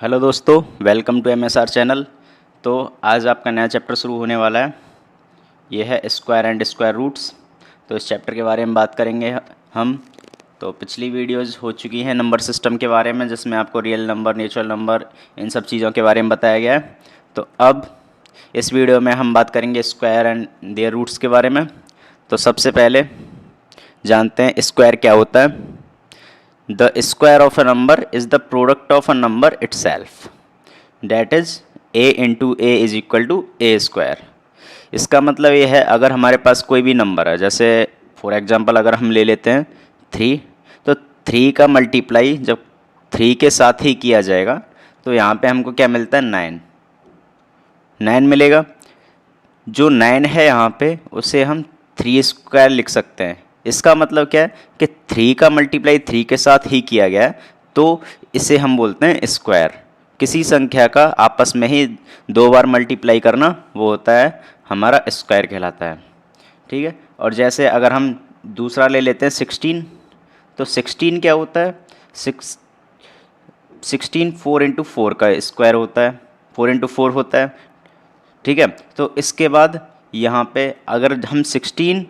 Hello दोस्तों, welcome to MSR channel. तो आज आपका नया चैप्टर शुरू होने वाला है। ये है स्क्वायर एंड स्क्वायर रूट्स। तो इस चैप्टर के बारे में बात करेंगे हम। तो पिछली वीडियोज़ हो चुकी हैं नंबर सिस्टम के बारे में, जिसमें आपको रियल नंबर, नेचुरल नंबर, इन सब चीज़ों के बारे में बताया गया है। तो अब इस वीडियो में हम बात करेंगे स्क्वायर एंड देयर रूट्स के बारे में। तो सबसे पहले जानते हैं स्क्वायर क्या होता है। The square of a number is the product of a number itself. That is, a into a is equal to a square. इसका मतलब ये है, अगर हमारे पास कोई भी नंबर है, जैसे फॉर एग्जांपल अगर हम ले लेते हैं 3, तो 3 का मल्टीप्लाई जब 3 के साथ ही किया जाएगा तो यहाँ पे हमको क्या मिलता है, 9 मिलेगा। जो 9 है यहाँ पे, उसे हम 3 स्क्वायर लिख सकते हैं। इसका मतलब क्या है कि 3 का मल्टीप्लाई 3 के साथ ही किया गया है, तो इसे हम बोलते हैं स्क्वायर। किसी संख्या का आपस में ही 2 बार मल्टीप्लाई करना वो होता है हमारा स्क्वायर कहलाता है। ठीक है। और जैसे अगर हम दूसरा ले लेते हैं 16, तो 16 क्या होता है, 16 4 इंटू 4 का स्क्वायर होता है, 4 इंटू 4 होता है। ठीक है। तो इसके बाद यहाँ पे अगर हम 16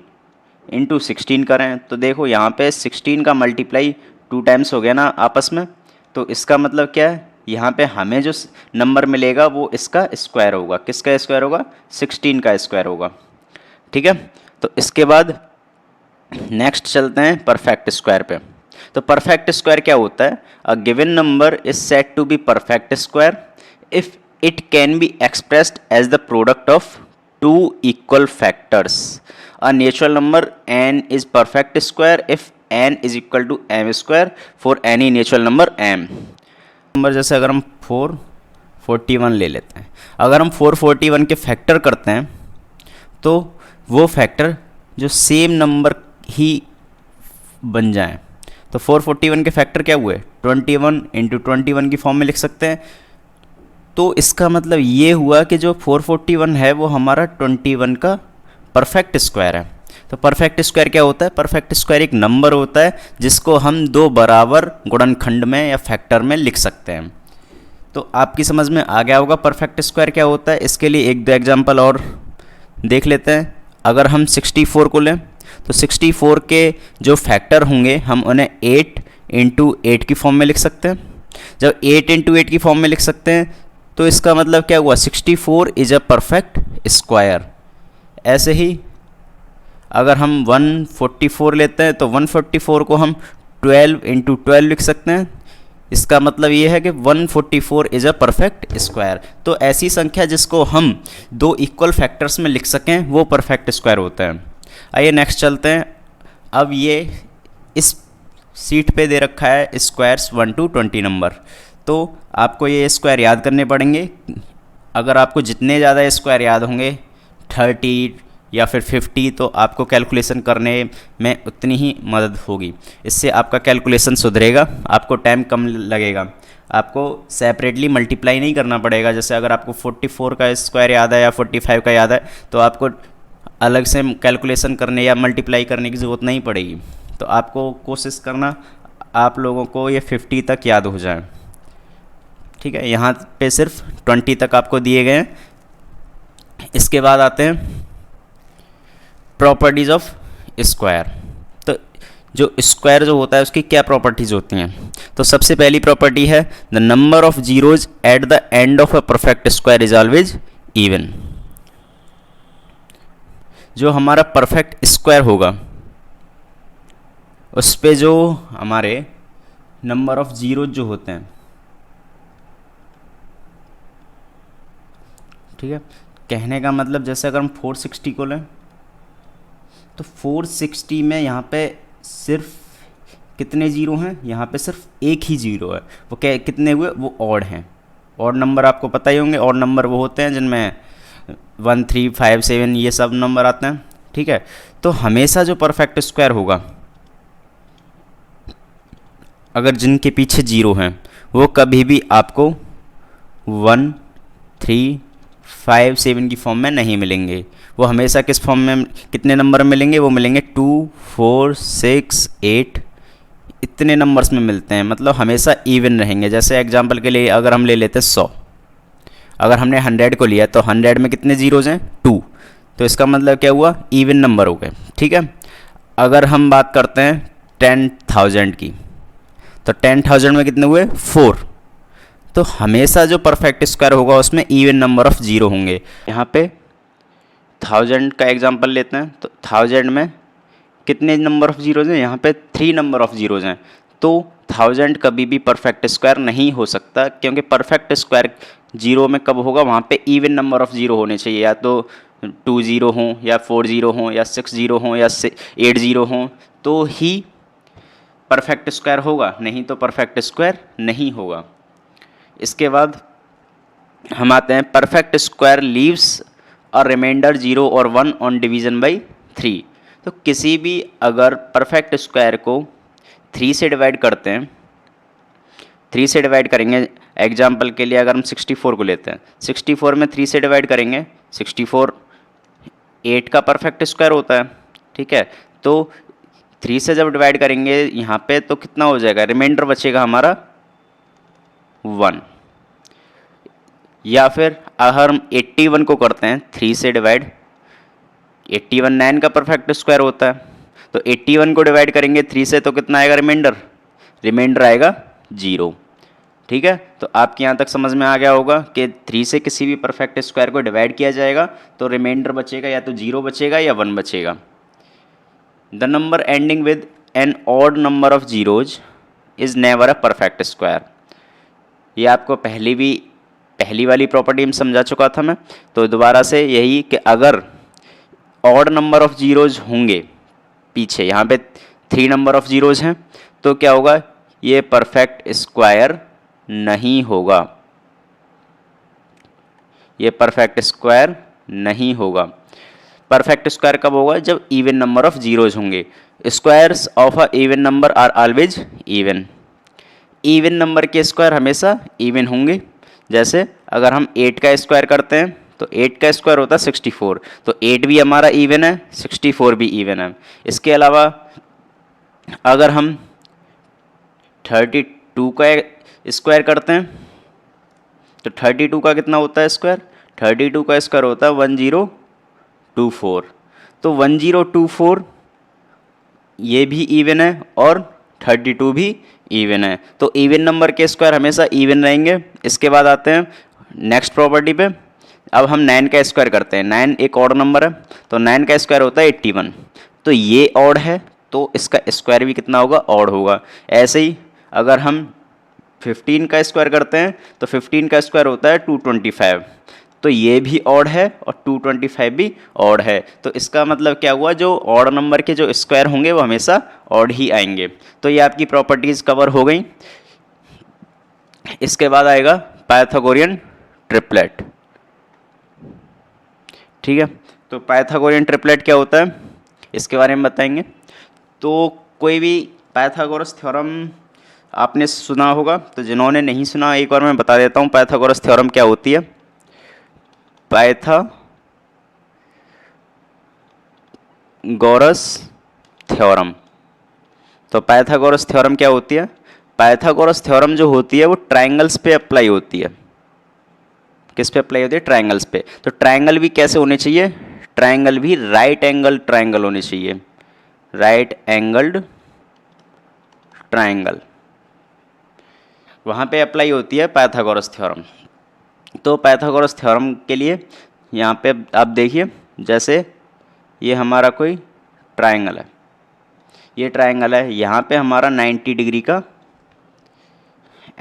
इंटू 16 करें तो देखो यहाँ पे 16 का मल्टीप्लाई 2 टाइम्स हो गया ना आपस में। तो इसका मतलब क्या है, यहाँ पे हमें जो नंबर मिलेगा वो इसका स्क्वायर होगा। किसका स्क्वायर होगा, 16 का स्क्वायर होगा। ठीक है। तो इसके बाद नेक्स्ट चलते हैं परफेक्ट स्क्वायर पे। तो परफेक्ट स्क्वायर क्या होता है, a given number is said to be perfect square if it can be expressed as the product of 2 equal factors. A natural number n is perfect square if n is equal to m square for any natural number m. Number जैसे अगर हम 441 ले लेते हैं, अगर हम 441 के factor करते हैं तो वो फैक्टर जो सेम नंबर ही बन जाए। तो 441 के फैक्टर क्या हुए, 21 इंटू 21 की फॉर्म में लिख सकते हैं। तो इसका मतलब ये हुआ कि जो 441 है वो हमारा 21 का परफेक्ट स्क्वायर है। तो परफेक्ट स्क्वायर क्या होता है, परफेक्ट स्क्वायर एक नंबर होता है जिसको हम 2 बराबर गुणनखंड में या फैक्टर में लिख सकते हैं। तो आपकी समझ में आ गया होगा परफेक्ट स्क्वायर क्या होता है। इसके लिए 1-2 एग्जाम्पल और देख लेते हैं। अगर हम 64 को लें तो 64 के जो फैक्टर होंगे हम उन्हें 8 इंटू 8 की फॉर्म में लिख सकते हैं। जब 8 इंटू 8 की फॉर्म में लिख सकते हैं तो इसका मतलब क्या हुआ, 64 इज अ परफेक्ट स्क्वायर। ऐसे ही अगर हम 144 लेते हैं तो 144 को हम 12 इंटू 12 लिख सकते हैं। इसका मतलब ये है कि 144 इज अ परफेक्ट स्क्वायर। तो ऐसी संख्या जिसको हम 2 इक्वल फैक्टर्स में लिख सकें वो परफेक्ट स्क्वायर होता है। आइए नेक्स्ट चलते हैं। अब ये इस सीट पे दे रखा है स्क्वायर्स 1 to 20 नंबर। तो आपको ये स्क्वायर याद करने पड़ेंगे। अगर आपको जितने ज़्यादा स्क्वायर याद होंगे 30 या फिर 50, तो आपको कैलकुलेशन करने में उतनी ही मदद होगी। इससे आपका कैलकुलेशन सुधरेगा, आपको टाइम कम लगेगा, आपको सेपरेटली मल्टीप्लाई नहीं करना पड़ेगा। जैसे अगर आपको 44 का स्क्वायर याद है या 45 का याद है तो आपको अलग से कैलकुलेशन करने या मल्टीप्लाई करने की ज़रूरत नहीं पड़ेगी। तो आपको कोशिश करना आप लोगों को ये 50 तक याद हो जाए। ठीक है। यहाँ पे सिर्फ 20 तक आपको दिए गए हैं। इसके बाद आते हैं प्रॉपर्टीज़ ऑफ स्क्वायर। तो जो स्क्वायर जो होता है उसकी क्या प्रॉपर्टीज़ होती हैं। तो सबसे पहली प्रॉपर्टी है the number of zeros at the end of a perfect square is always even. जो हमारा परफेक्ट स्क्वायर होगा उस पे जो हमारे नंबर ऑफ जीरोज जो होते हैं, ठीक है, कहने का मतलब जैसे अगर हम 460 को लें तो 460 में यहाँ पे सिर्फ कितने जीरो हैं, यहाँ पे सिर्फ एक ही जीरो है। वो क्या कितने हुए, वो ऑड हैं। ऑड नंबर आपको पता ही होंगे, ऑड नंबर वो होते हैं जिनमें 1 3 5 7 ये सब नंबर आते हैं। ठीक है। तो हमेशा जो परफेक्ट स्क्वायर होगा अगर जिनके पीछे जीरो हैं वो कभी भी आपको 1 3 5 7 की फॉर्म में नहीं मिलेंगे। वो हमेशा किस फॉर्म में, कितने नंबर मिलेंगे, वो मिलेंगे 2 4 6 8 कितने नंबर्स में मिलते हैं, मतलब हमेशा इवन रहेंगे। जैसे एग्जांपल के लिए अगर हम ले लेते हैं 100, अगर हमने 100 को लिया तो 100 में कितने ज़ीरोज़ हैं, 2, तो इसका मतलब क्या हुआ, इवन नंबर हो गए। ठीक है, अगर हम बात करते हैं 10,000 की, तो 10,000 में कितने हुए, 4, तो हमेशा जो परफेक्ट स्क्वायर होगा उसमें इवन नंबर ऑफ ज़ीरो होंगे। यहाँ पे 1000 का एग्जांपल लेते हैं, तो 1000 में कितने नंबर ऑफ ज़ीरोज़ हैं, यहाँ पे 3 नंबर ऑफ ज़ीरोज़ हैं, तो 1000 कभी भी परफेक्ट स्क्वायर नहीं हो सकता, क्योंकि परफेक्ट स्क्वायर जीरो में कब होगा, वहाँ पे इवन नंबर ऑफ ज़ीरो होने चाहिए, या तो 2 ज़ीरो हों या 4 ज़ीरो हों या 6 ज़ीरो हों या 8 ज़ीरो हों, तो ही परफेक्ट स्क्वायर होगा, नहीं तो परफेक्ट स्क्वायर नहीं होगा। इसके बाद हम आते हैं perfect square leaves a reminder 0 और 1 ऑन डिवीज़न बाई 3। तो किसी भी अगर परफेक्ट स्क्वायर को 3 से डिवाइड करते हैं, 3 से डिवाइड करेंगे, एग्जाम्पल के लिए अगर हम 64 को लेते हैं, 64 में 3 से डिवाइड करेंगे, 64 8 का परफेक्ट स्क्वायर होता है। ठीक है, तो 3 से जब डिवाइड करेंगे यहाँ पे तो कितना हो जाएगा, रिमाइंडर बचेगा हमारा 1। या फिर अगर हम 81 को करते हैं 3 से डिवाइड, 81 9 का परफेक्ट स्क्वायर होता है, तो 81 को डिवाइड करेंगे 3 से तो कितना आएगा, रिमाइंडर आएगा 0। ठीक है, तो आपके यहाँ तक समझ में आ गया होगा कि 3 से किसी भी परफेक्ट स्क्वायर को डिवाइड किया जाएगा तो रिमाइंडर बचेगा या तो 0 बचेगा या 1 बचेगा। The number ending with an odd number of zeros is never a perfect square. ये आपको पहली वाली प्रॉपर्टी में समझा चुका था मैं, तो दोबारा से यही कि अगर ऑड नंबर ऑफ जीरोज होंगे, पीछे यहाँ पे 3 नंबर ऑफ जीरोज हैं, तो क्या होगा, ये परफेक्ट स्क्वायर नहीं होगा, ये परफेक्ट स्क्वायर नहीं होगा। परफेक्ट स्क्वायर कब होगा, जब इवन नंबर ऑफ जीरोज होंगे। Squares of a even number are always even. Even number के स्क्वायर हमेशा इवन होंगे। जैसे अगर हम 8 का स्क्वायर करते हैं तो 8 का स्क्वायर होता है 64, तो 8 भी हमारा इवन है, 64 भी इवन है। इसके अलावा अगर हम 32 का स्क्वायर करते हैं तो 32 का कितना होता है स्क्वायर, 32 का स्क्वायर होता है 1024, तो 1024 ये भी इवन है और 32 भी इवन है, तो इवन नंबर के स्क्वायर हमेशा इवन रहेंगे। इसके बाद आते हैं नेक्स्ट प्रॉपर्टी पे। अब हम 9 का स्क्वायर करते हैं, 9 एक ऑड नंबर है, तो 9 का स्क्वायर होता है 81, तो ये ऑड है तो इसका स्क्वायर भी कितना होगा, ऑड होगा। ऐसे ही अगर हम 15 का स्क्वायर करते हैं तो 15 का स्क्वायर होता है 225, तो ये भी ऑड है और 225 भी ऑड है। तो इसका मतलब क्या हुआ, जो ऑड नंबर के जो स्क्वायर होंगे वो हमेशा ऑड ही आएंगे। तो ये आपकी प्रॉपर्टीज़ कवर हो गई। इसके बाद आएगा पाइथागोरियन ट्रिपलेट। ठीक है, तो पाइथागोरियन ट्रिपलेट क्या होता है इसके बारे में बताएंगे। तो कोई भी पाइथागोरस थ्योरम आपने सुना होगा, तो जिन्होंने नहीं सुना एक बार मैं बता देता हूँ पाइथागोरस थ्योरम क्या होती है। पाइथागोरस थ्योरम, तो पाइथागोरस थ्योरम क्या होती है, पाइथागोरस थ्योरम जो होती है वो ट्रायंगल्स पे अप्लाई होती है। किस पे अप्लाई होती है, ट्रायंगल्स पे। तो ट्रायंगल भी कैसे होने चाहिए, ट्रायंगल भी राइट एंगल ट्रायंगल होने चाहिए, राइट एंगल्ड ट्रायंगल, वहाँ पे अप्लाई होती है पाइथागोरस थ्योरम। तो पाइथागोरस थ्योरम के लिए यहाँ पे आप देखिए, जैसे ये हमारा कोई ट्रायंगल है, ये ट्रायंगल है, यहाँ पे हमारा 90 डिग्री का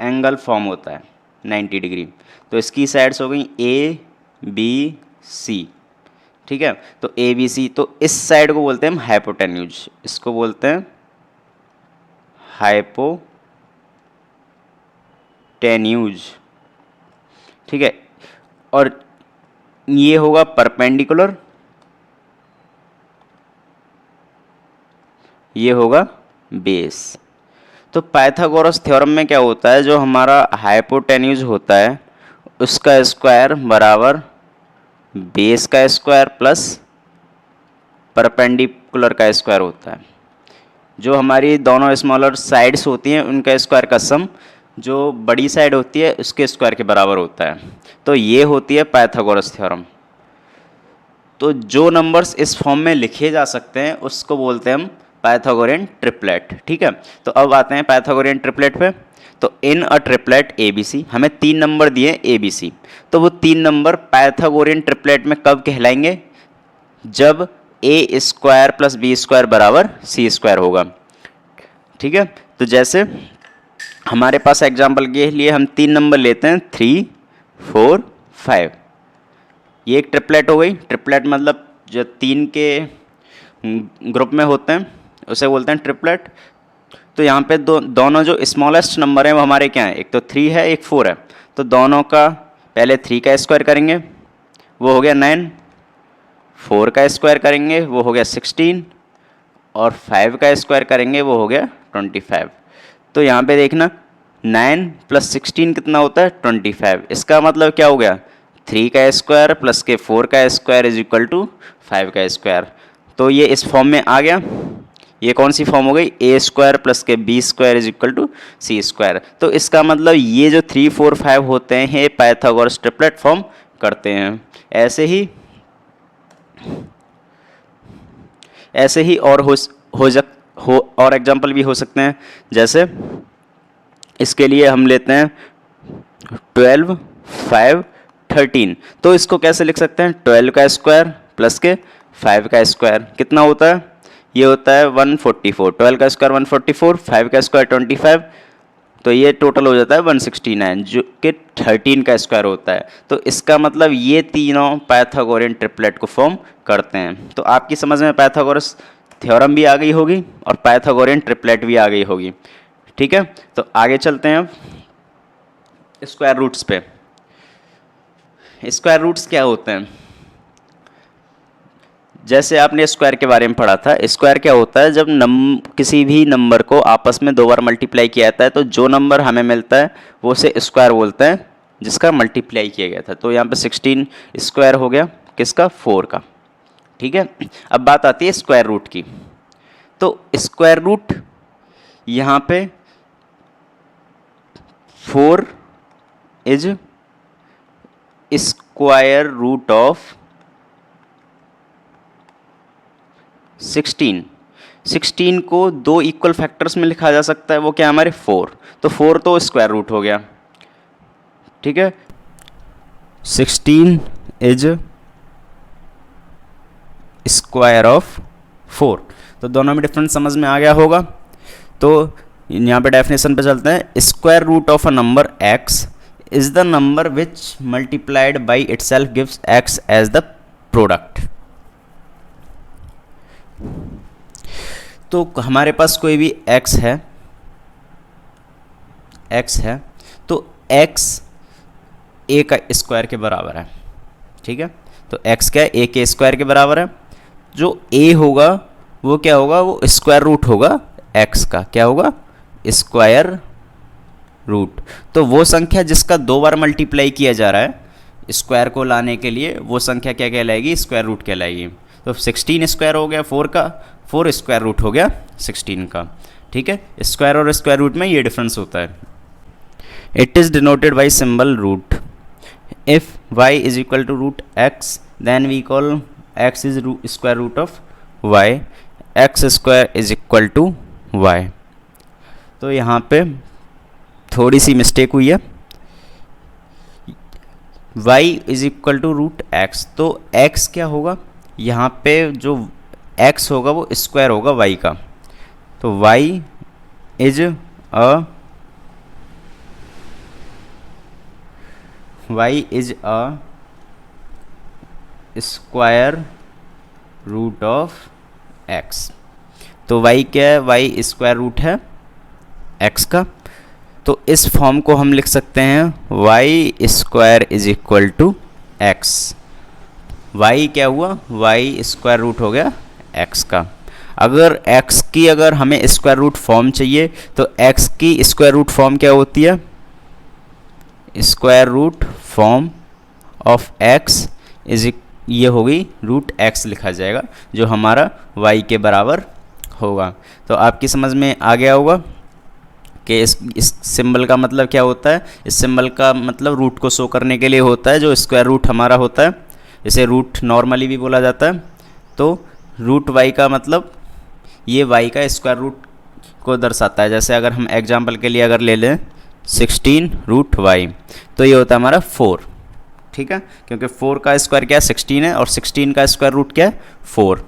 एंगल फॉर्म होता है, 90 डिग्री। तो इसकी साइड्स हो गई ए बी सी। ठीक है, तो ए बी सी, तो इस साइड को बोलते हैं हम हाइपोटेन्यूज, इसको बोलते हैं हाइपोटेन्यूज। ठीक है, और ये होगा परपेंडिकुलर, ये होगा बेस। तो पाइथागोरस थ्योरम में क्या होता है, जो हमारा हाइपोटेन्यूज होता है उसका स्क्वायर बराबर बेस का स्क्वायर प्लस परपेंडिकुलर का स्क्वायर होता है। जो हमारी दोनों स्मॉलर साइड्स होती हैं उनका स्क्वायर का सम जो बड़ी साइड होती है उसके स्क्वायर के बराबर होता है। तो ये होती है पाइथागोरस थ्योरम। तो जो नंबर्स इस फॉर्म में लिखे जा सकते हैं उसको बोलते हैं हम पाइथागोरियन ट्रिपलेट। ठीक है, तो अब आते हैं पाइथागोरियन ट्रिपलेट पे। तो इन a triplet A B C, हमें 3 नंबर दिए ए बी सी, तो वो 3 नंबर पाइथागोरियन ट्रिपलेट में कब कहलाएंगे? जब ए स्क्वायर प्लस बी स्क्वायर बराबर सी स्क्वायर होगा। ठीक है, तो जैसे हमारे पास एग्जाम्पल के लिए हम 3 नंबर लेते हैं 3, 4, 5। ये एक ट्रिपलेट हो गई। ट्रिपलेट मतलब जो 3 के ग्रुप में होते हैं उसे बोलते हैं ट्रिपलेट। तो यहाँ पे दोनों जो स्मॉलेस्ट नंबर हैं वो हमारे क्या हैं? एक तो 3 है, एक 4 है। तो दोनों का पहले 3 का स्क्वायर करेंगे, वो हो गया 9। 4 का स्क्वायर करेंगे, वो हो गया 16। और 5 का स्क्वायर करेंगे, वो हो गया 25। तो यहाँ पे देखना 9 प्लस 16 कितना होता है? 25। इसका मतलब क्या हो गया? 3 का स्क्वायर प्लस के 4 का स्क्वायर इज इक्वल टू 5 का स्क्वायर। तो ये इस फॉर्म में आ गया। ये कौन सी फॉर्म हो गई? ए स्क्वायर प्लस के B square is equal to C square. तो इसका मतलब ये जो 3, 4, 5 होते हैं ये पाइथागोरस ट्रिपलेट फॉर्म करते हैं। ऐसे ही और एग्जाम्पल भी हो सकते हैं। जैसे इसके लिए हम लेते हैं 12, 5, 13। तो इसको कैसे लिख सकते हैं? 12 का स्क्वायर प्लस के 5 का स्क्वायर कितना होता है? ये होता है 144। 12 का स्क्वायर 144, 5 का स्क्वायर 25, तो ये टोटल हो जाता है 169 जो कि 13 का स्क्वायर होता है। तो इसका मतलब ये तीनों पाइथागोरियन ट्रिपलेट को फॉर्म करते हैं। तो आपकी समझ में पाइथागोरस थ्योरम भी आ गई होगी और पाइथागोरियन ट्रिपलेट भी आ गई होगी। ठीक है, तो आगे चलते हैं अब स्क्वायर रूट्स पे। स्क्वायर रूट्स क्या होते हैं? जैसे आपने स्क्वायर के बारे में पढ़ा था, स्क्वायर क्या होता है? जब किसी भी नंबर को आपस में 2 बार मल्टीप्लाई किया जाता है तो जो नंबर हमें मिलता है वो उसे स्क्वायर बोलते हैं जिसका मल्टीप्लाई किया गया था। तो यहाँ पे 16 स्क्वायर हो गया किसका? 4 का। ठीक है, अब बात आती है स्क्वायर रूट की। तो स्क्वायर रूट यहाँ पे 4 इज स्क्वायर रूट ऑफ 16 को 2 इक्वल फैक्टर्स में लिखा जा सकता है। वो क्या हमारे 4, तो 4 तो स्क्वायर रूट हो गया। ठीक है, 16 इज स्क्वायर ऑफ 4। तो दोनों में डिफरेंस समझ में आ गया होगा। तो यहाँ पे डेफिनेशन पे चलते हैं। Square root of a number x is the number which multiplied by itself gives x as the product. तो हमारे पास कोई भी x है, तो x a का स्क्वायर के बराबर है। ठीक है, तो x क्या है? a के स्क्वायर के बराबर है। जो a होगा वो क्या होगा? वो स्क्वायर रूट होगा x का। क्या होगा? Square root. तो वो संख्या जिसका 2 बार मल्टीप्लाई किया जा रहा है स्क्वायर को लाने के लिए, वो संख्या क्या कहलाएगी? स्क्वायर रूट कहलाएगी। तो 16 स्क्वायर हो गया 4 का, 4 स्क्वायर रूट हो गया 16 का। ठीक है, स्क्वायर और स्क्वायर रूट में ये डिफरेंस होता है। It is denoted by symbol root. If y is equal to root x then we call x is square root of y, x square is equal to y। तो यहाँ पे थोड़ी सी mistake हुई है। y is equal to root x, तो x क्या होगा? यहाँ पे जो x होगा वो स्क्वायर होगा y का। तो y is a square root of x। तो y क्या है? y स्क्वायर रूट है x का। तो इस फॉर्म को हम लिख सकते हैं y square is equal to x। y क्या हुआ? y स्क्वायर रूट हो गया x का। अगर x की हमें स्क्वायर रूट फॉर्म चाहिए तो x की स्क्वायर रूट फॉर्म क्या होती है? Square root form of x is ये होगी रूट x लिखा जाएगा जो हमारा y के बराबर होगा। तो आपकी समझ में आ गया होगा कि इस सिंबल का मतलब क्या होता है। इस सिंबल का मतलब रूट को शो करने के लिए होता है, जो स्क्वायर रूट हमारा होता है, इसे रूट नॉर्मली भी बोला जाता है। तो रूट वाई का मतलब ये वाई का स्क्वायर रूट को दर्शाता है। जैसे अगर हम एग्जाम्पल के लिए अगर ले लें 16 रूट वाई, तो ये होता है हमारा 4, ठीक है, क्योंकि 4 का स्क्वायर क्या है 16 है, और 16 का स्क्वायर रूट क्या है 4।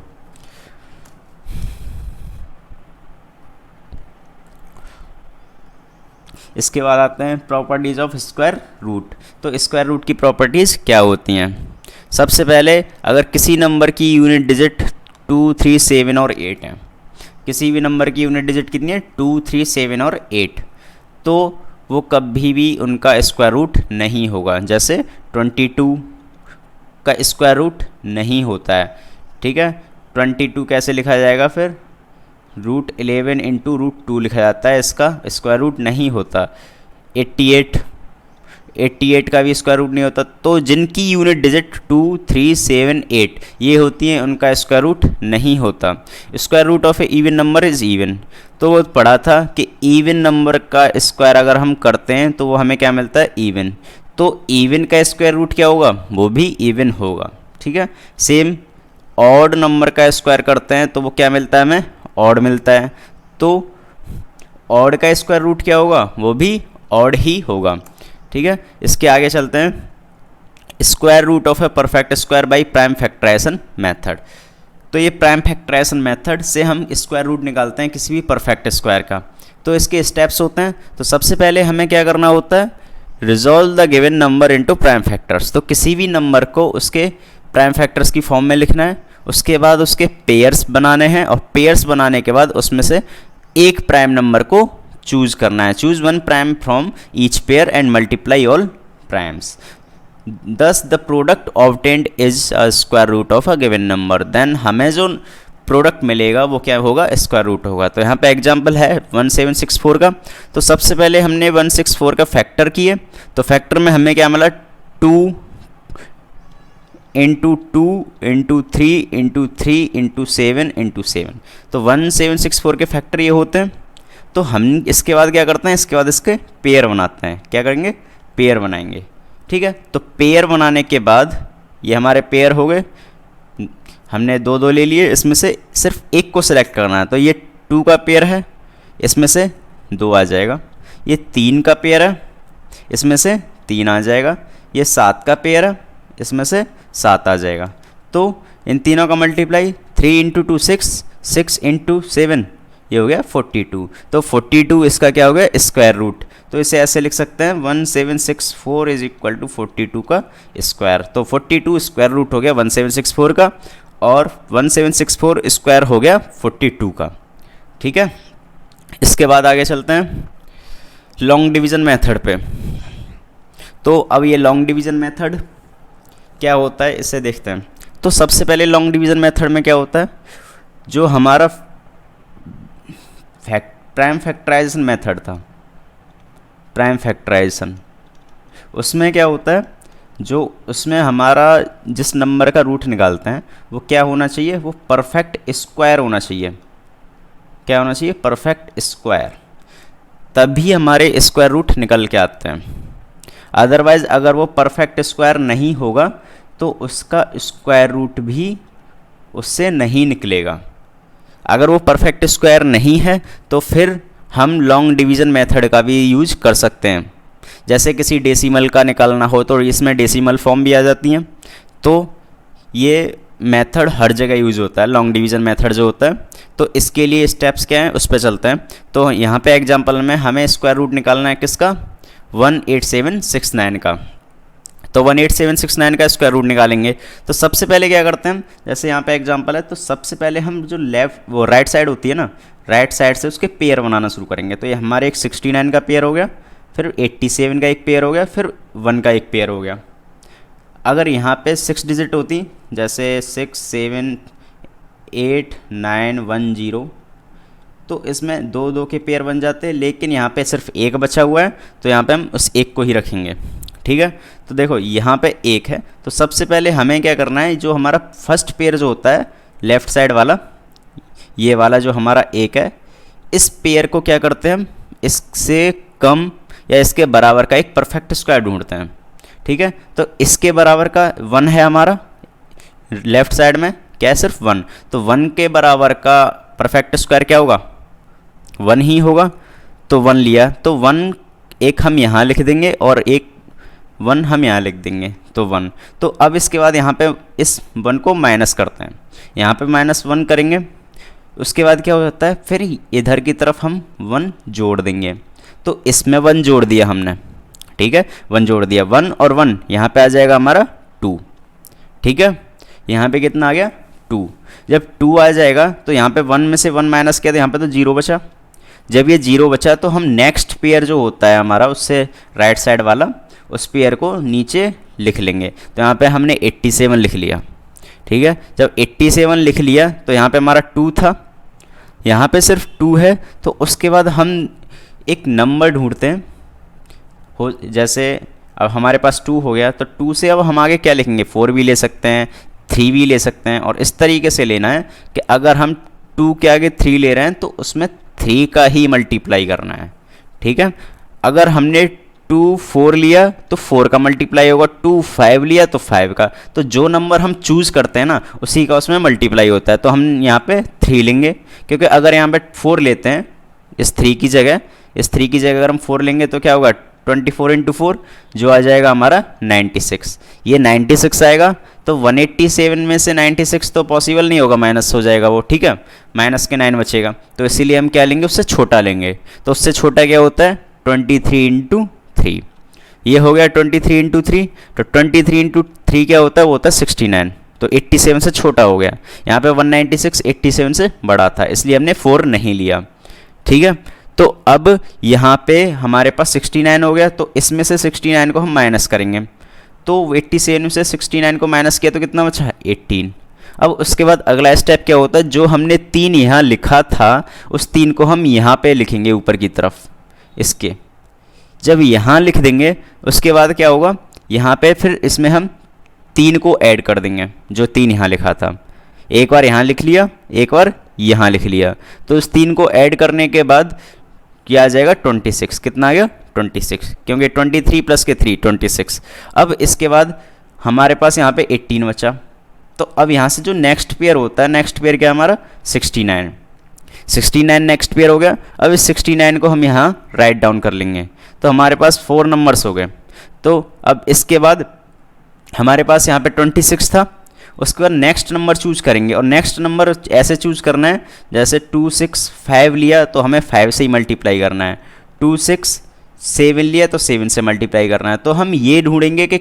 इसके बाद आते हैं प्रॉपर्टीज़ ऑफ स्क्वायर रूट। तो स्क्वायर रूट की प्रॉपर्टीज़ क्या होती हैं। सबसे पहले अगर किसी नंबर की यूनिट डिजिट 2, 3, 7 और 8 है, किसी भी नंबर की यूनिट डिजिट कितनी है 2, 3, 7 और 8, तो वो कभी भी उनका स्क्वायर रूट नहीं होगा। जैसे 22 का स्क्वायर रूट नहीं होता है, ठीक है। 22 कैसे लिखा जाएगा फिर, रूट 11 इंटू रूट 2 लिखा जाता है, इसका स्क्वायर रूट नहीं होता। 88 का भी स्क्वायर रूट नहीं होता। तो जिनकी यूनिट डिजिट 2, 3, 7, 8 ये होती हैं, उनका स्क्वायर रूट नहीं होता। Square root of a even number is even. तो वो पढ़ा था कि इवन नंबर का स्क्वायर अगर हम करते हैं तो वो हमें क्या मिलता है, इवन। तो इवन का स्क्वायर रूट क्या होगा, वो भी इवन होगा, ठीक है। सेम ऑड नंबर का स्क्वायर करते हैं तो वो क्या मिलता है, हमें ऑड मिलता है। तो ऑड का स्क्वायर रूट क्या होगा, वो भी ऑड ही होगा, ठीक है। इसके आगे चलते हैं। Square root of a perfect square by prime factorization method. तो ये प्राइम फैक्टराइजेशन मेथड से हम स्क्वायर रूट निकालते हैं किसी भी परफेक्ट स्क्वायर का। तो इसके स्टेप्स होते हैं। तो सबसे पहले हमें क्या करना होता है, resolve the given number into prime factors. तो किसी भी नंबर को उसके प्राइम फैक्टर्स की फॉर्म में लिखना है, उसके बाद उसके पेयर्स बनाने हैं, और पेयर्स बनाने के बाद उसमें से एक प्राइम नंबर को चूज करना है। Choose one prime from each pair and multiply all primes. Thus the product obtained is a square root of a given number. Then हमें जो प्रोडक्ट मिलेगा वो क्या होगा, स्क्वायर रूट होगा। तो यहाँ पे एग्जांपल है 1764 का। तो सबसे पहले हमने 164 का फैक्टर किए, तो फैक्टर में हमें क्या मिला, 2 into 2 into 3 into 3 into 7 into 7। तो 1764 के फैक्टर ये होते हैं। तो हम इसके बाद क्या करते हैं, इसके बाद इसके पेयर बनाते हैं। क्या करेंगे, पेयर बनाएंगे, ठीक है। तो पेयर बनाने के बाद ये हमारे पेयर हो गए। हमने 2 2 ले लिए, इसमें से सिर्फ एक को सिलेक्ट करना है। तो ये 2 का पेयर है, इसमें से 2 आ जाएगा। ये 3 का पेयर है, इसमें से 3 आ जाएगा। ये 7 का पेयर है, इसमें से 7 आ जाएगा। तो इन तीनों का मल्टीप्लाई 3 इंटू 2 6, 6 इंटू 7 ये हो गया 42। तो 42 इसका क्या हो गया, स्क्वायर रूट। तो इसे ऐसे लिख सकते हैं 1764 इज इक्वल टू 42 का स्क्वायर। तो 42 स्क्वायर रूट हो गया 1764 का, और 1764 स्क्वायर हो गया 42 का, ठीक है। इसके बाद आगे चलते हैं लॉन्ग डिवीज़न मेथड पे। तो अब ये लॉन्ग डिवीज़न मेथड क्या होता है, इसे देखते हैं। तो सबसे पहले लॉन्ग डिवीज़न मेथड में क्या होता है, जो हमारा प्राइम फैक्टराइजेशन मेथड था, प्राइम फैक्टराइजेशन, उसमें क्या होता है, जो उसमें हमारा जिस नंबर का रूट निकालते हैं वो क्या होना चाहिए, वो परफेक्ट स्क्वायर होना चाहिए। क्या होना चाहिए, परफेक्ट स्क्वायर। तभी हमारे स्क्वायर रूट निकल के आते हैं। अदरवाइज़ अगर वो परफेक्ट स्क्वायर नहीं होगा तो उसका स्क्वायर रूट भी उससे नहीं निकलेगा। अगर वो परफेक्ट स्क्वायर नहीं है तो फिर हम लॉन्ग डिवीज़न मेथड का भी यूज कर सकते हैं। जैसे किसी डेसिमल का निकालना हो तो इसमें डेसिमल फॉर्म भी आ जाती हैं। तो ये मेथड हर जगह यूज होता है, लॉन्ग डिवीज़न मेथड जो होता है। तो इसके लिए स्टेप्स क्या हैं उस पर चलते हैं। तो यहाँ पे एग्जांपल में हमें स्क्वायर रूट निकालना है किसका, 18769 का। तो 18769 का स्क्वायर रूट निकालेंगे। तो सबसे पहले क्या करते हैं, जैसे यहाँ पे एग्जांपल है, तो सबसे पहले हम जो वो राइट साइड होती है ना, राइट साइड से उसके पेयर बनाना शुरू करेंगे। तो ये हमारे एक 69 का पेयर हो गया, फिर 87 का एक पेयर हो गया, फिर 1 का एक पेयर हो गया। अगर यहाँ पे 6 डिजिट होती, जैसे 6 7 8 9 1 0, तो इसमें 2 2 के पेयर बन जाते हैं। लेकिन यहाँ पे सिर्फ एक बचा हुआ है, तो यहाँ पे हम उस एक को ही रखेंगे, ठीक है। तो देखो यहाँ पे एक है, तो सबसे पहले हमें क्या करना है, जो हमारा फर्स्ट पेयर जो होता है लेफ़्ट साइड वाला, ये वाला जो हमारा एक है, इस पेयर को क्या करते हैं हम, इससे कम या इसके बराबर का एक परफेक्ट स्क्वायर ढूंढते हैं। ठीक है, तो इसके बराबर का 1 है हमारा, लेफ्ट साइड में क्या है, सिर्फ 1, तो 1 के बराबर का परफेक्ट स्क्वायर क्या होगा, 1 ही होगा। तो 1 लिया, तो 1 एक हम यहाँ लिख देंगे और एक 1 हम यहाँ लिख देंगे, तो 1। तो अब इसके बाद यहाँ पे इस 1 को माइनस करते हैं, यहाँ पे -1 करेंगे। उसके बाद क्या हो जाता है, फिर इधर की तरफ हम 1 जोड़ देंगे। तो इसमें 1 जोड़ दिया हमने, ठीक है, 1 जोड़ दिया, 1 और 1 यहाँ पे आ जाएगा हमारा 2। ठीक है, यहाँ पे कितना आ गया, 2। जब 2 आ जाएगा तो यहाँ पे 1 में से 1 माइनस किया तो यहाँ पे तो 0 बचा। जब ये 0 बचा तो हम नेक्स्ट पेयर जो होता है हमारा, उससे राइट साइड वाला, उस पेयर को नीचे लिख लेंगे। तो यहाँ पे हमने 87 लिख लिया। ठीक है, जब 87 लिख लिया तो यहाँ पे हमारा 2 था, यहाँ पे सिर्फ 2 है। तो उसके बाद हम एक नंबर ढूंढते हैं, हो जैसे अब हमारे पास 2 हो गया, तो 2 से अब हम आगे क्या लिखेंगे, 4 भी ले सकते हैं, 3 भी ले सकते हैं। और इस तरीके से लेना है कि अगर हम 2 के आगे 3 ले रहे हैं तो उसमें 3 का ही मल्टीप्लाई करना है। ठीक है, अगर हमने 2 4 लिया तो 4 का मल्टीप्लाई होगा, 2 5 लिया तो 5 का। तो जो नंबर हम चूज़ करते हैं ना, उसी का उसमें मल्टीप्लाई होता है। तो हम यहाँ पे 3 लेंगे, क्योंकि अगर यहाँ पे 4 लेते हैं इस 3 की जगह, अगर हम 4 लेंगे तो क्या होगा, 24 × 4 जो आ जाएगा हमारा 96। ये 96 आएगा, तो 187 में से 96 तो पॉसिबल नहीं होगा, माइनस हो जाएगा वो। ठीक है, माइनस के 9 बचेगा, तो इसीलिए हम क्या लेंगे, उससे छोटा लेंगे। तो उससे छोटा क्या होता है, 23 × 3। ये हो गया 23 × 3। तो 23 × 3 क्या होता है, वो होता है 69। तो 87 से छोटा हो गया। यहाँ पे 196 87 से बड़ा था, इसलिए हमने 4 नहीं लिया। ठीक है, तो अब यहाँ पे हमारे पास 69 हो गया, तो इसमें से 69 को हम माइनस करेंगे। तो 87 से 69 को माइनस किया तो कितना बचा, 18। अब उसके बाद अगला स्टेप क्या होता है, जो हमने 3 यहाँ लिखा था उस 3 को हम यहाँ पे लिखेंगे ऊपर की तरफ इसके। जब यहाँ लिख देंगे उसके बाद क्या होगा, यहाँ पे फिर इसमें हम 3 को ऐड कर देंगे, जो 3 यहाँ लिखा था। एक बार यहाँ लिख लिया, एक बार यहाँ लिख लिया, तो उस 3 को ऐड करने के बाद क्या आ जाएगा, 26। कितना आ गया, 26, क्योंकि 23 प्लस के 3 26। अब इसके बाद हमारे पास यहाँ पे 18 बचा। तो अब यहाँ से जो नेक्स्ट पेयर होता है, नेक्स्ट पेयर क्या हमारा 69 नेक्स्ट पेयर हो गया। अब इस 69 को हम यहाँ राइट डाउन कर लेंगे, तो हमारे पास 4 नंबर्स हो गए। तो अब इसके बाद हमारे पास यहाँ पे 26 था, उसके बाद नेक्स्ट नंबर चूज करेंगे। और नेक्स्ट नंबर ऐसे चूज करना है, जैसे 2 6 5 लिया तो हमें 5 से ही मल्टीप्लाई करना है, 2 6 7 लिया तो 7 से मल्टीप्लाई करना है। तो हम ये ढूंढेंगे कि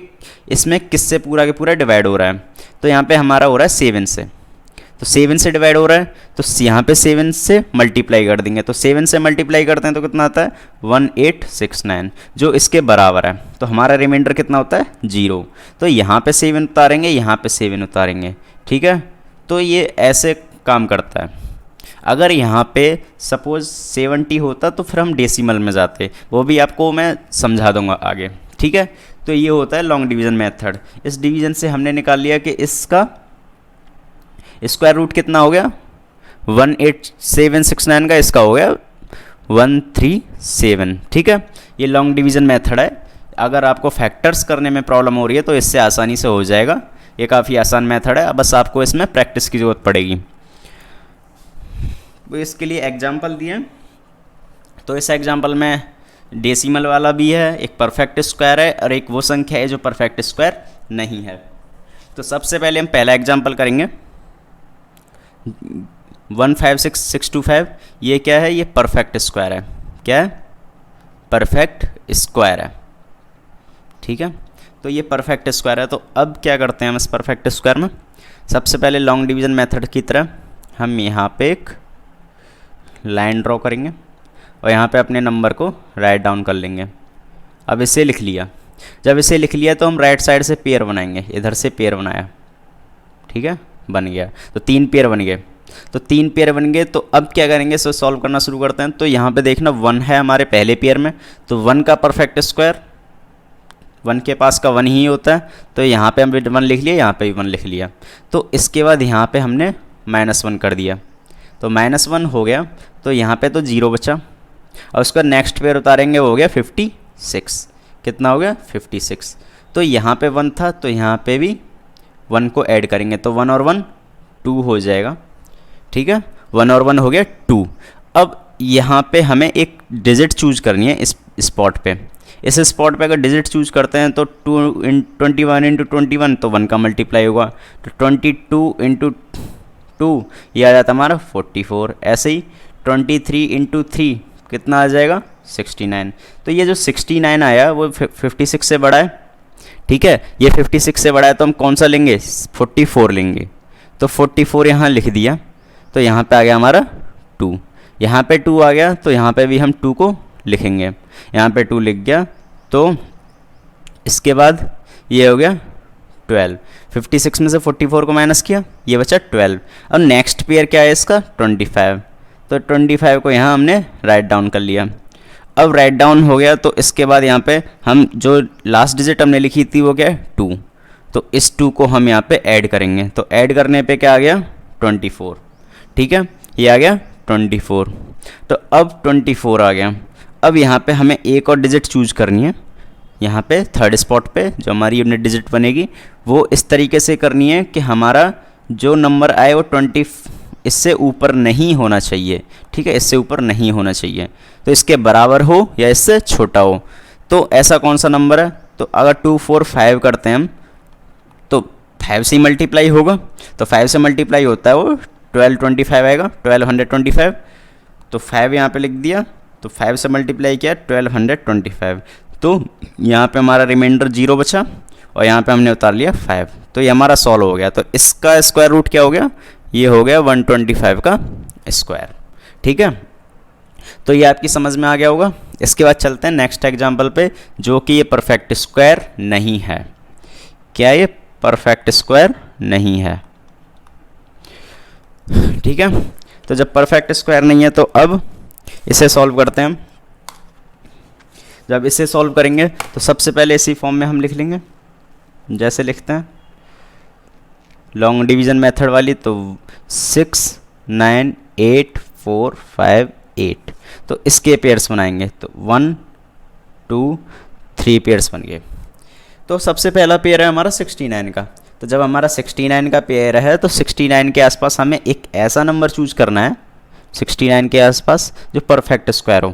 इसमें किससे पूरा के पूरा डिवाइड हो रहा है। तो यहाँ पे हमारा हो रहा है 7 से, तो 7 से डिवाइड हो रहा है, तो यहाँ पे 7 से मल्टीप्लाई कर देंगे। तो 7 से मल्टीप्लाई करते हैं तो कितना आता है, 1869, जो इसके बराबर है। तो हमारा रिमाइंडर कितना होता है, 0। तो यहाँ पे 7 उतारेंगे, यहाँ पे 7 उतारेंगे। ठीक है, तो ये ऐसे काम करता है। अगर यहाँ पे सपोज 70 होता तो फिर हम डेसिमल में जाते, वो भी आपको मैं समझा दूंगा आगे। ठीक है, तो ये होता है लॉन्ग डिवीज़न मेथड। इस डिवीज़न से हमने निकाल लिया कि इसका स्क्वायर रूट कितना हो गया, 18769 का इसका हो गया 137। ठीक है, ये लॉन्ग डिवीज़न मेथड है। अगर आपको फैक्टर्स करने में प्रॉब्लम हो रही है तो इससे आसानी से हो जाएगा। ये काफ़ी आसान मेथड है, बस आपको इसमें प्रैक्टिस की ज़रूरत पड़ेगी। वो इसके लिए एग्जाम्पल दिए, तो इस एग्जाम्पल में डेसिमल वाला भी है, एक परफेक्ट स्क्वायर है और एक वो संख्या है जो परफेक्ट स्क्वायर नहीं है। तो सबसे पहले हम पहला एग्जाम्पल करेंगे 156625। ये क्या है, ये परफेक्ट स्क्वायर है। क्या है, परफेक्ट स्क्वायर है। ठीक है, तो ये परफेक्ट स्क्वायर है। तो अब क्या करते हैं हम इस परफेक्ट स्क्वायर में, सबसे पहले लॉन्ग डिवीज़न मेथड की तरह हम यहाँ पे एक लाइन ड्रॉ करेंगे और यहाँ पे अपने नंबर को राइट डाउन कर लेंगे। अब इसे लिख लिया, जब इसे लिख लिया तो हम राइट साइड से पेयर बनाएंगे, इधर से पेयर बनाया। ठीक है, बन गया, तो 3 पेयर बन गए। तो 3 पेयर बन गए, तो अब क्या करेंगे, इसको सॉल्व करना शुरू करते हैं। तो यहाँ पे देखना 1 है हमारे पहले पेयर में, तो 1 का परफेक्ट स्क्वायर 1 के पास का 1 ही होता है। तो यहाँ पे हम 1 लिख लिया, यहाँ पे भी 1 लिख लिया। तो इसके बाद यहाँ पे हमने -1 कर दिया, तो -1 हो गया, तो यहाँ पे तो 0 बचा, और उसका नेक्स्ट पेयर उतारेंगे, वो हो गया 56। कितना हो गया 56। तो यहाँ पे 1 था, तो यहाँ पे भी 1 को ऐड करेंगे, तो 1 और 1 2 हो जाएगा। ठीक है, 1 और 1 हो गया 2। अब यहाँ पे हमें एक डिजिट चूज करनी है इस स्पॉट पे। इस स्पॉट पे अगर डिजिट चूज करते हैं तो 21 इंटू 21, तो 1 का मल्टीप्लाई होगा, तो 22 इंटू 2 ये आ जाता हमारा 44। ऐसे ही 23 इंटू 3 कितना आ जाएगा 69। तो ये जो 69 आया वो 56 से बड़ा है। ठीक है, ये 56 से बड़ा है, तो हम कौन सा लेंगे 44 लेंगे। तो 44 यहाँ लिख दिया, तो यहाँ पे आ गया हमारा 2, यहाँ पे 2 आ गया, तो यहाँ पे भी हम 2 को लिखेंगे, यहाँ पे 2 लिख गया। तो इसके बाद ये हो गया 12। 56 में से 44 को माइनस किया, ये बचा 12। अब नेक्स्ट पेयर क्या है इसका 25, तो 25 को यहाँ हमने राइट डाउन कर लिया। अब राइट डाउन हो गया, तो इसके बाद यहाँ पे हम जो लास्ट डिजिट हमने लिखी थी वो क्या है 2, तो इस 2 को हम यहाँ पे ऐड करेंगे, तो ऐड करने पे क्या आ गया 24। ठीक है, ये आ गया 24। तो अब 24 आ गया। अब यहाँ पे हमें एक और डिजिट चूज करनी है, यहाँ पे थर्ड स्पॉट पे जो हमारी यूनिट डिजिट बनेगी वो इस तरीके से करनी है कि हमारा जो नंबर आए वो 20 इससे ऊपर नहीं होना चाहिए। ठीक है, इससे ऊपर नहीं होना चाहिए, तो इसके बराबर हो या इससे छोटा हो। तो ऐसा कौन सा नंबर है, तो अगर 2 4 5 करते हैं हम, तो 5 से मल्टीप्लाई होगा, तो 5 से मल्टीप्लाई होता है वो 1225 आएगा, 1225। तो 5 यहाँ पे लिख दिया, तो 5 से मल्टीप्लाई किया 1225, तो यहाँ पे हमारा रिमाइंडर 0 बचा, और यहाँ पे हमने उतार लिया 5। तो ये हमारा सॉल्व हो गया। तो इसका स्क्वायर रूट क्या हो गया, ये हो गया 125 का स्क्वायर। ठीक है, तो ये आपकी समझ में आ गया होगा। इसके बाद चलते हैं नेक्स्ट एग्जाम्पल पे, जो कि ये परफेक्ट स्क्वायर नहीं है। क्या ये परफेक्ट स्क्वायर नहीं है? ठीक है, तो जब परफेक्ट स्क्वायर नहीं है तो अब इसे सॉल्व करते हैं हम। जब इसे सॉल्व करेंगे तो सबसे पहले इसी फॉर्म में हम लिख लेंगे, जैसे लिखते हैं लॉन्ग डिवीज़न मेथड वाली, तो 6 9 8 4 5 8, तो इसके पेयर्स बनाएंगे, तो 1 2 3 पेयर्स बन गए। तो सबसे पहला पेयर है हमारा 69 का। तो जब हमारा 69 का पेयर है तो 69 के आसपास हमें एक ऐसा नंबर चूज करना है 69 के आसपास जो परफेक्ट स्क्वायर हो।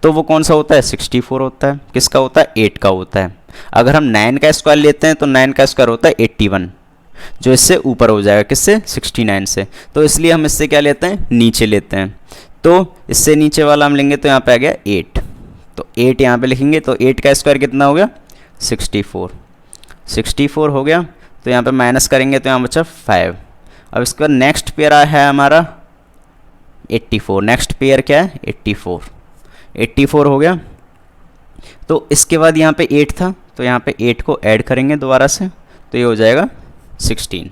तो वो कौन सा होता है 64 होता है। किसका होता है 8 का होता है। अगर हम 9 का स्क्वायर लेते हैं तो 9 का स्क्वायर होता है 81, जो इससे ऊपर हो जाएगा, किससे 69 से। तो इसलिए हम इससे क्या लेते हैं नीचे लेते हैं, तो इससे नीचे वाला हम लेंगे, तो यहाँ पे आ गया 8, तो 8 यहाँ पे लिखेंगे, तो 8 का स्क्वायर कितना हो गया 64 हो गया। तो यहाँ पे माइनस करेंगे तो यहाँ बचा 5। अब इसका नेक्स्ट पेयर है हमारा 84। नेक्स्ट पेयर क्या है 84 हो गया। तो इसके बाद यहाँ पे 8 था, तो यहाँ पे 8 को ऐड करेंगे दोबारा से, तो ये हो जाएगा 16।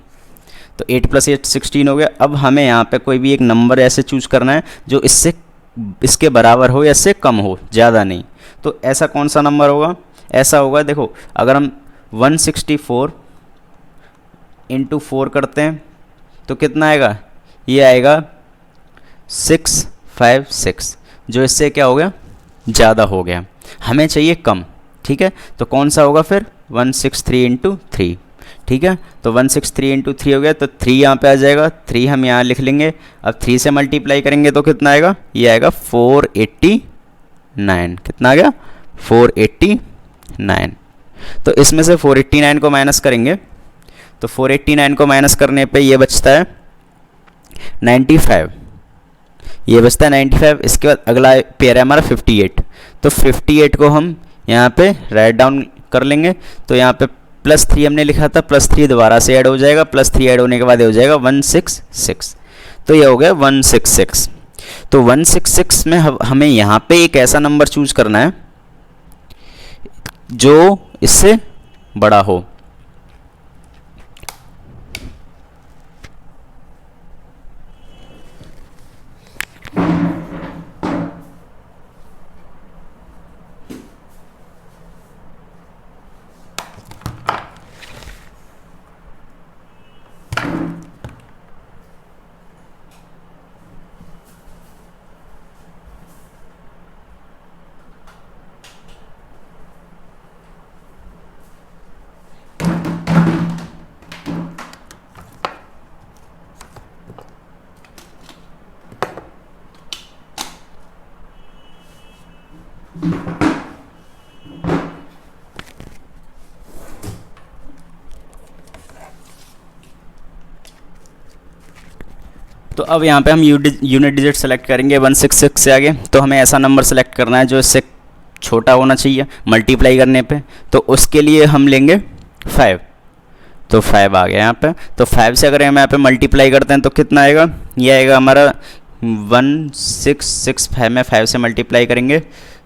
तो 8 + 8 16 हो गया। अब हमें यहाँ पे कोई भी एक नंबर ऐसे चूज करना है जो इसके बराबर हो या इससे कम हो, ज़्यादा नहीं। तो ऐसा कौन सा नंबर होगा, ऐसा होगा, देखो अगर हम 164 × 4 करते हैं तो कितना आएगा, ये आएगा 656, जो इससे क्या हो गया ज़्यादा हो गया, हमें चाहिए कम। ठीक है, तो कौन सा होगा फिर 163 × 3। ठीक है, तो 163 × 3 हो गया, तो 3 यहाँ पे आ जाएगा, 3 हम यहाँ लिख लेंगे। अब 3 से मल्टीप्लाई करेंगे तो कितना आएगा, ये आएगा 489। कितना आ गया 489। तो इसमें से 489 को माइनस करेंगे, तो 489 को माइनस करने पे ये बचता है 95, ये बचता है 95। इसके बाद अगला पेयर है हमारा 58। तो 58 को हम यहाँ पे राइट डाउन कर लेंगे, तो यहाँ पे +3 हमने लिखा था, +3 दोबारा से ऐड हो जाएगा, +3 ऐड होने के बाद ये हो जाएगा 166। तो ये हो गया 166। तो 166 में हमें यहाँ पे एक ऐसा नंबर चूज करना है जो इससे बड़ा हो। तो अब यहाँ पे हम यूनिट डिजिट सेलेक्ट करेंगे 166 से आगे, तो हमें ऐसा नंबर सेलेक्ट करना है जो इससे छोटा होना चाहिए मल्टीप्लाई करने पे। तो उसके लिए हम लेंगे 5, तो 5 आ गया यहाँ पे। तो 5 से अगर हम यहाँ पे मल्टीप्लाई करते हैं तो कितना आएगा, ये आएगा हमारा 1665 में 5 से मल्टीप्लाई करेंगे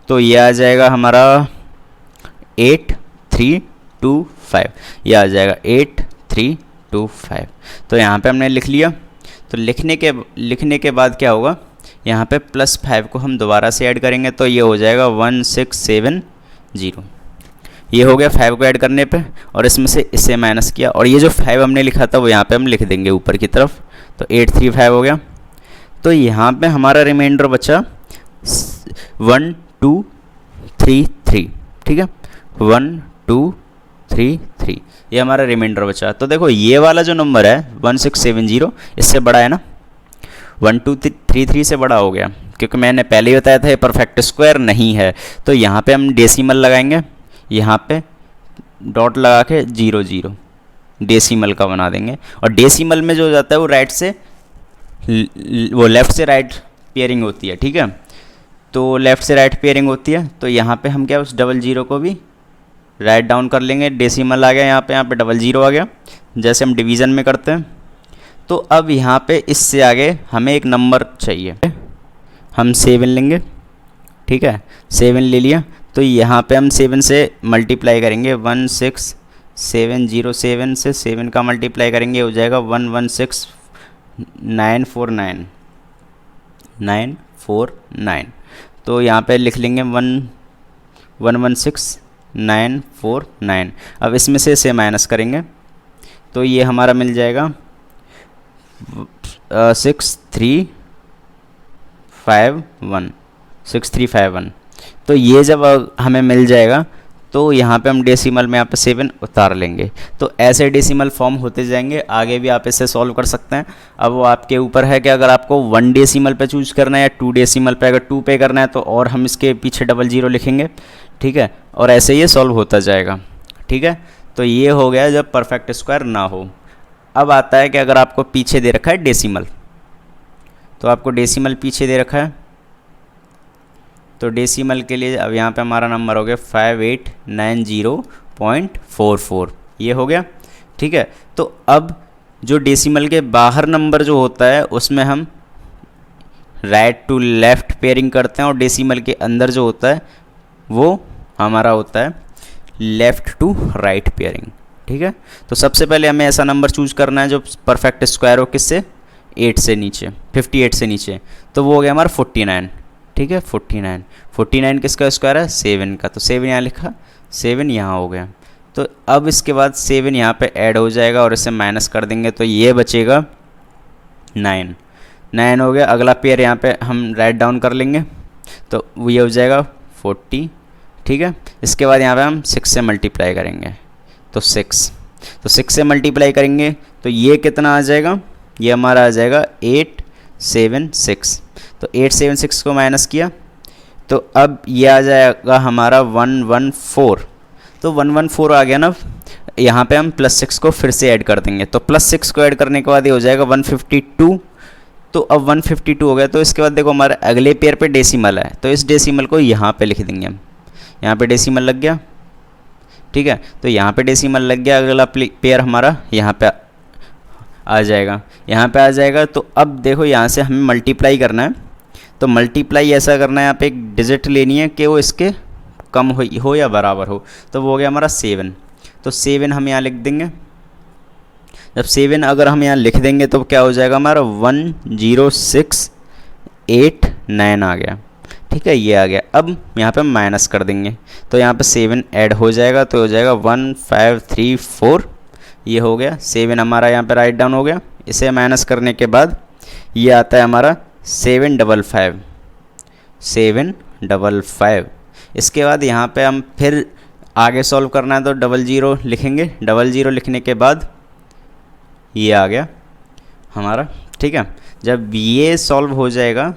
तो ये आ जाएगा हमारा 8325, ये आ जाएगा 8325। तो यहाँ पे हमने लिख लिया। तो लिखने के बाद क्या होगा, यहाँ पे +5 को हम दोबारा से ऐड करेंगे तो ये हो जाएगा 1670। ये हो गया 5 को ऐड करने पे, और इसमें से इसे माइनस किया, और ये जो 5 हमने लिखा था वो यहाँ पे हम लिख देंगे ऊपर की तरफ। तो 835 हो गया। तो यहाँ पे हमारा रिमाइंडर बचा 1233, ठीक है, 1233 ये हमारा रिमाइंडर बचा। तो देखो ये वाला जो नंबर है 1670 इससे बड़ा है ना, 1233 से बड़ा हो गया, क्योंकि मैंने पहले ही बताया था ये परफेक्ट स्क्वायर नहीं है। तो यहाँ पे हम डेसिमल लगाएंगे, यहाँ पे डॉट लगा के 00 डेसिमल का बना देंगे। और डेसिमल में जो हो जाता है वो लेफ़्ट से राइट पेयरिंग होती है, ठीक है। तो लेफ़्ट से राइट पेयरिंग होती है, तो यहाँ पे हम क्या उस 00 को भी राइट डाउन कर लेंगे। डेसिमल आ गया यहाँ पे 00 आ गया, जैसे हम डिवीज़न में करते हैं। तो अब यहाँ पे इससे आगे हमें एक नंबर चाहिए, हम 7 लेंगे, ठीक है, 7 ले लिया। तो यहाँ पे हम 7 से मल्टीप्लाई करेंगे, 16707 से 7 का मल्टीप्लाई करेंगे, हो जाएगा 116949। तो यहाँ पे लिख लेंगे 116949। अब इसमें से इसे माइनस करेंगे तो ये हमारा मिल जाएगा 6351। तो ये जब हमें मिल जाएगा तो यहाँ पे हम डेसिमल में यहाँ पे 7 उतार लेंगे। तो ऐसे डेसिमल फॉर्म होते जाएंगे, आगे भी आप इसे सॉल्व कर सकते हैं। अब वो आपके ऊपर है कि अगर आपको 1 डेसिमल पे चूज करना है या 2 डेसिमल पे। अगर 2 पे करना है तो और हम इसके पीछे 00 लिखेंगे, ठीक है, और ऐसे ये सॉल्व होता जाएगा, ठीक है। तो ये हो गया जब परफेक्ट स्क्वायर ना हो। अब आता है कि अगर आपको पीछे दे रखा है डेसिमल, तो आपको डेसिमल पीछे दे रखा है, तो डेसिमल के लिए अब यहाँ पे हमारा नंबर हो गया 5890.44, ये हो गया, ठीक है। तो अब जो डेसिमल के बाहर नंबर जो होता है उसमें हम राइट टू लेफ़्ट पेयरिंग करते हैं, और डेसिमल के अंदर जो होता है वो हमारा होता है लेफ़्ट टू राइट पेयरिंग, ठीक है। तो सबसे पहले हमें ऐसा नंबर चूज करना है जो परफेक्ट स्क्वायर हो, किससे, 8 से नीचे, 58 से नीचे। तो वो हो गया हमारा 49, ठीक है, 49 किसका स्क्वायर है, 7 का। तो 7 यहाँ लिखा, 7 यहाँ हो गया। तो अब इसके बाद 7 यहाँ पे ऐड हो जाएगा और इसे माइनस कर देंगे तो ये बचेगा 9 हो गया। अगला पेयर यहाँ पे हम राइट डाउन कर लेंगे तो वो ये हो जाएगा 40, ठीक है। इसके बाद यहाँ पे हम 6 से मल्टीप्लाई करेंगे तो 6 से मल्टीप्लाई करेंगे तो ये कितना आ जाएगा, ये हमारा आ जाएगा 876। तो 876 को माइनस किया तो अब ये आ जाएगा हमारा 114। तो 114 आ गया ना। यहाँ पे हम +6 को फिर से ऐड कर देंगे, तो +6 को ऐड करने के बाद ये हो जाएगा 152। तो अब 152 हो गया। तो इसके बाद देखो हमारे अगले पेयर पे डेसिमल है, तो इस डेसिमल को यहाँ पे लिख देंगे हम। यहाँ पे डेसिमल लग गया, ठीक है। तो यहाँ पे डेसिमल लग गया, अगला पेयर हमारा यहाँ पे आ जाएगा, यहाँ पे आ जाएगा। तो अब देखो यहाँ से हमें मल्टीप्लाई करना है, तो मल्टीप्लाई ऐसा करना है, यहाँ पे एक डिजिट लेनी है कि वो इसके कम हो या बराबर हो। तो वो हो गया हमारा 7। तो 7 हम यहाँ लिख देंगे। जब 7 अगर हम यहाँ लिख देंगे तो क्या हो जाएगा हमारा 10689 आ गया, ठीक है, ये आ गया। अब यहाँ पे माइनस कर देंगे तो यहाँ पे 7 ऐड हो जाएगा तो हो जाएगा 1534, ये हो गया। 7 हमारा यहाँ पे राइट डाउन हो गया। इसे माइनस करने के बाद ये आता है हमारा 755। इसके बाद यहाँ पे हम फिर आगे सॉल्व करना है तो 00 लिखेंगे। 00 लिखने के बाद ये आ गया हमारा, ठीक है। जब ये सॉल्व हो जाएगा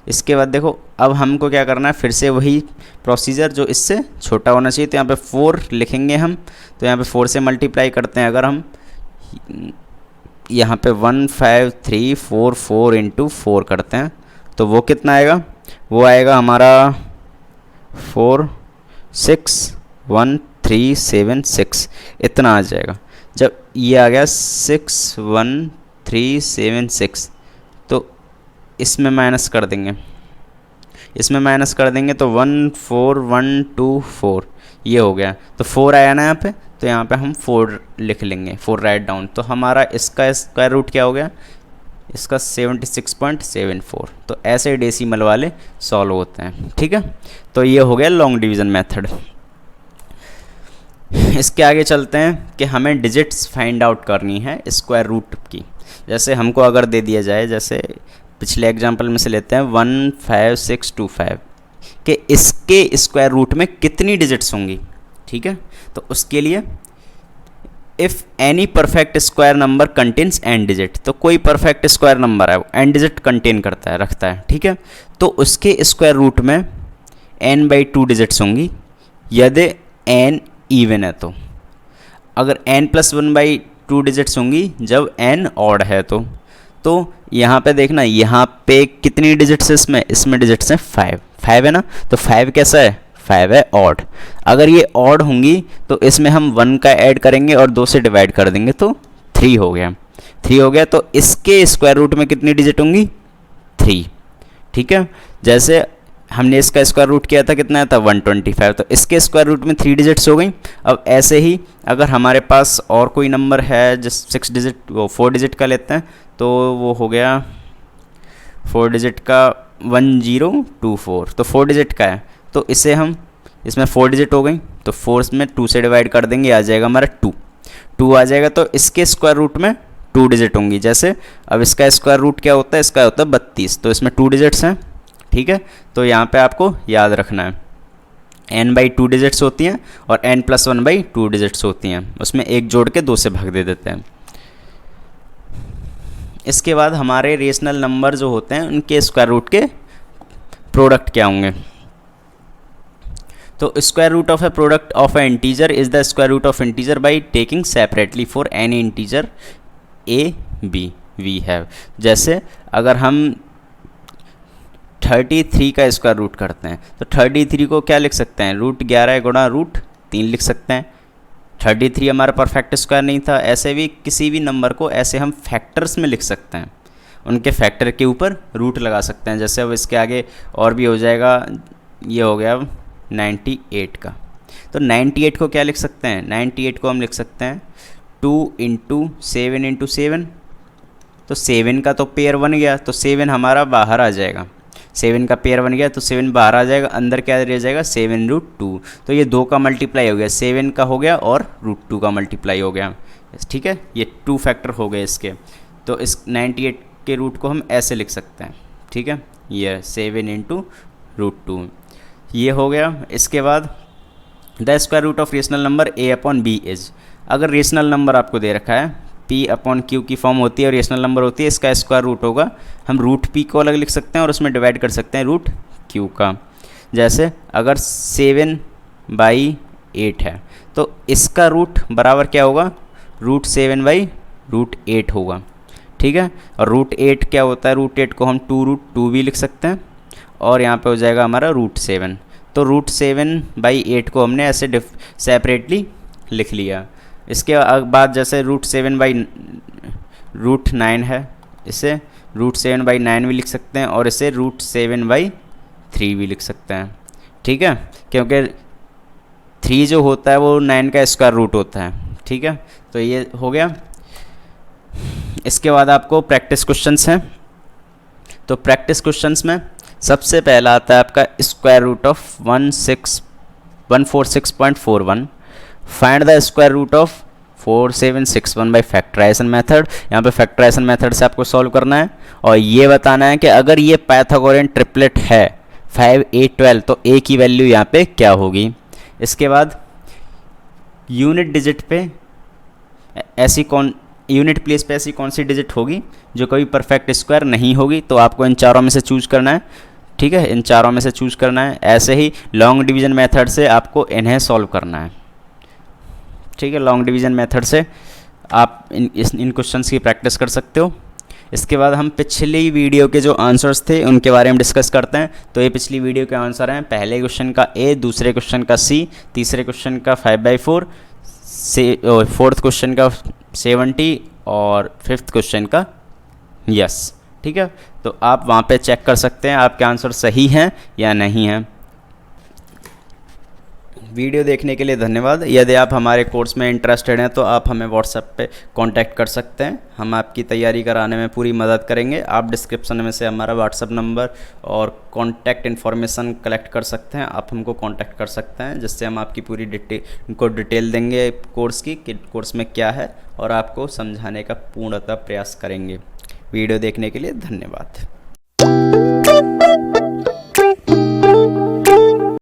इसके बाद देखो अब हमको क्या करना है, फिर से वही प्रोसीजर जो इससे छोटा होना चाहिए। तो यहाँ पे 4 लिखेंगे हम, तो यहाँ पे 4 से मल्टीप्लाई करते हैं। अगर हम यहाँ पे 15344 इंटू 4 करते हैं तो वो कितना आएगा, वो आएगा हमारा 461,376 इतना आ जाएगा। जब ये आ गया 61376 तो इसमें माइनस कर देंगे, इसमें माइनस कर देंगे तो 14124 ये हो गया। तो 4 आया ना यहाँ पे, तो यहाँ पे हम 4 लिख लेंगे, 4 राइट डाउन। तो हमारा इसका स्क्वायर रूट क्या हो गया, इसका 76.74। तो ऐसे डेसिमल वाले सॉल्व होते हैं, ठीक है। तो ये हो गया लॉन्ग डिवीज़न मेथड। इसके आगे चलते हैं कि हमें डिजिट्स फाइंड आउट करनी है स्क्वायर रूट की। जैसे हमको अगर दे दिया जाए, जैसे पिछले एग्जांपल में से लेते हैं 15625 कि इसके स्क्वायर रूट में कितनी डिजिट्स होंगी, ठीक है। तो उसके लिए if any perfect square number contains an digit, तो कोई परफेक्ट स्क्वायर नंबर है वो एन डिजिट कंटेन करता है, रखता है, ठीक है। तो उसके स्क्वायर रूट में n/2 डिजिट्स होंगी यदि n इवन है तो। अगर n+1/2 डिजिट्स होंगी जब n ऑड है तो यहाँ पे देखना, यहाँ पे कितनी डिजिट्स है, इसमें डिजिट्स हैं 5 है ना। तो 5 कैसा है, 5 है ऑड। अगर ये ऑड होंगी तो इसमें हम 1 का ऐड करेंगे और 2 से डिवाइड कर देंगे तो 3 हो गया, 3 हो गया। तो इसके स्क्वायर रूट में कितनी डिजिट होंगी, 3, ठीक है। जैसे हमने इसका स्क्वायर रूट किया था, कितना था 125, तो इसके स्क्वायर रूट में 3 डिजिट्स हो गई। अब ऐसे ही अगर हमारे पास और कोई नंबर है जिस 6 डिजिट, वो 4 डिजिट का लेते हैं, तो वो हो गया 4 डिजिट का 1024, तो 4 डिजिट का है। तो इसे हम, इसमें 4 डिजिट हो गई तो 4 में 2 से डिवाइड कर देंगे, आ जाएगा हमारा 2 आ जाएगा। तो इसके स्क्वायर रूट में 2 डिजिट होंगी। जैसे अब इसका स्क्वायर रूट क्या होता है, इसका होता है 32, तो इसमें 2 डिजिट्स हैं, ठीक है। तो यहाँ पे आपको याद रखना है n/2 डिजिट्स होती हैं और n+1/2 डिजिट्स होती हैं, उसमें एक जोड़ के 2 से भाग दे देते हैं। इसके बाद हमारे रेशनल नंबर जो होते हैं उनके स्क्वायर रूट के प्रोडक्ट क्या होंगे। तो square root of a product of a integer is the square root of integer by taking separately for any integer a b we have. जैसे अगर हम 33 का स्क्वायर रूट करते हैं तो 33 को क्या लिख सकते हैं, √11 गुणा √3 लिख सकते हैं। 33 हमारा परफेक्ट स्क्वायर नहीं था। ऐसे भी किसी भी नंबर को ऐसे हम फैक्टर्स में लिख सकते हैं, उनके फैक्टर के ऊपर रूट लगा सकते हैं। जैसे अब इसके आगे और भी हो जाएगा, ये हो गया 98 का, तो 98 को क्या लिख सकते हैं, 98 को हम लिख सकते हैं 2 × 7 × 7, तो 7 का तो पेयर बन गया, तो 7 हमारा बाहर आ जाएगा, 7 का पेयर बन गया तो 7 बाहर आ जाएगा, अंदर क्या रह जाएगा 7√2। तो ये 2 का मल्टीप्लाई हो गया, 7 का हो गया और √2 का मल्टीप्लाई हो गया, ठीक है। ये 2 फैक्टर हो गए इसके। तो इस 98 के रूट को हम ऐसे लिख सकते हैं, ठीक है, ये 7 × √2 ये हो गया। इसके बाद the square root of rational number a/b is, अगर रेशनल नंबर आपको दे रखा है p/q की फॉर्म होती है और रेशनल नंबर होती है, इसका स्क्वायर रूट होगा, हम √p को अलग लिख सकते हैं और उसमें डिवाइड कर सकते हैं √q का। जैसे अगर 7/8 है तो इसका रूट बराबर क्या होगा, √7/√8 होगा, ठीक है। और √8 क्या होता है, √8 को हम 2√2 भी लिख सकते हैं और यहाँ पे हो जाएगा हमारा √7। तो √7/8 को हमने ऐसे सेपरेटली लिख लिया। इसके बाद जैसे √9 है, इसे √7/9 भी लिख सकते हैं और इसे √7/3 भी लिख सकते हैं, ठीक है, क्योंकि 3 जो होता है वो 9 का स्क्वायर रूट होता है, ठीक है। तो ये हो गया। इसके बाद आपको प्रैक्टिस क्वेश्चंस हैं। तो प्रैक्टिस क्वेश्चंस में सबसे पहला आता है आपका square root of 146.41, find the square root of 4761 by factorization method. यहाँ पे फैक्टराइजेशन मेथड से आपको सॉल्व करना है और ये बताना है कि अगर ये पाइथागोरियन ट्रिपलेट है 5, 8, 12 तो a की वैल्यू यहाँ पे क्या होगी। इसके बाद यूनिट डिजिट पे यूनिट प्लेस पे ऐसी कौन सी डिजिट होगी जो कभी परफेक्ट स्क्वायर नहीं होगी, तो आपको इन चारों में से चूज करना है, ठीक है, इन चारों में से चूज करना है। ऐसे ही लॉन्ग डिवीजन मेथड से आपको इन्हें सॉल्व करना है, ठीक है। लॉन्ग डिवीजन मेथड से आप इन क्वेश्चंस की प्रैक्टिस कर सकते हो। इसके बाद हम पिछली वीडियो के जो आंसर्स थे उनके बारे में डिस्कस करते हैं। तो ये पिछली वीडियो के आंसर हैं, पहले क्वेश्चन का ए, दूसरे क्वेश्चन का सी, तीसरे क्वेश्चन का 5/4, फोर्थ क्वेश्चन का 70 और फिफ्थ क्वेश्चन का यस। ठीक है, तो आप वहाँ पे चेक कर सकते हैं आपके आंसर सही हैं या नहीं हैं। वीडियो देखने के लिए धन्यवाद। यदि आप हमारे कोर्स में इंटरेस्टेड हैं तो आप हमें व्हाट्सएप पे कांटेक्ट कर सकते हैं, हम आपकी तैयारी कराने में पूरी मदद करेंगे। आप डिस्क्रिप्शन में से हमारा व्हाट्सएप नंबर और कांटेक्ट इन्फॉर्मेशन कलेक्ट कर सकते हैं, आप हमको कांटेक्ट कर सकते हैं, जिससे हम आपकी पूरी डिटेल देंगे कोर्स की, कि कोर्स में क्या है, और आपको समझाने का पूर्णतः प्रयास करेंगे। वीडियो देखने के लिए धन्यवाद।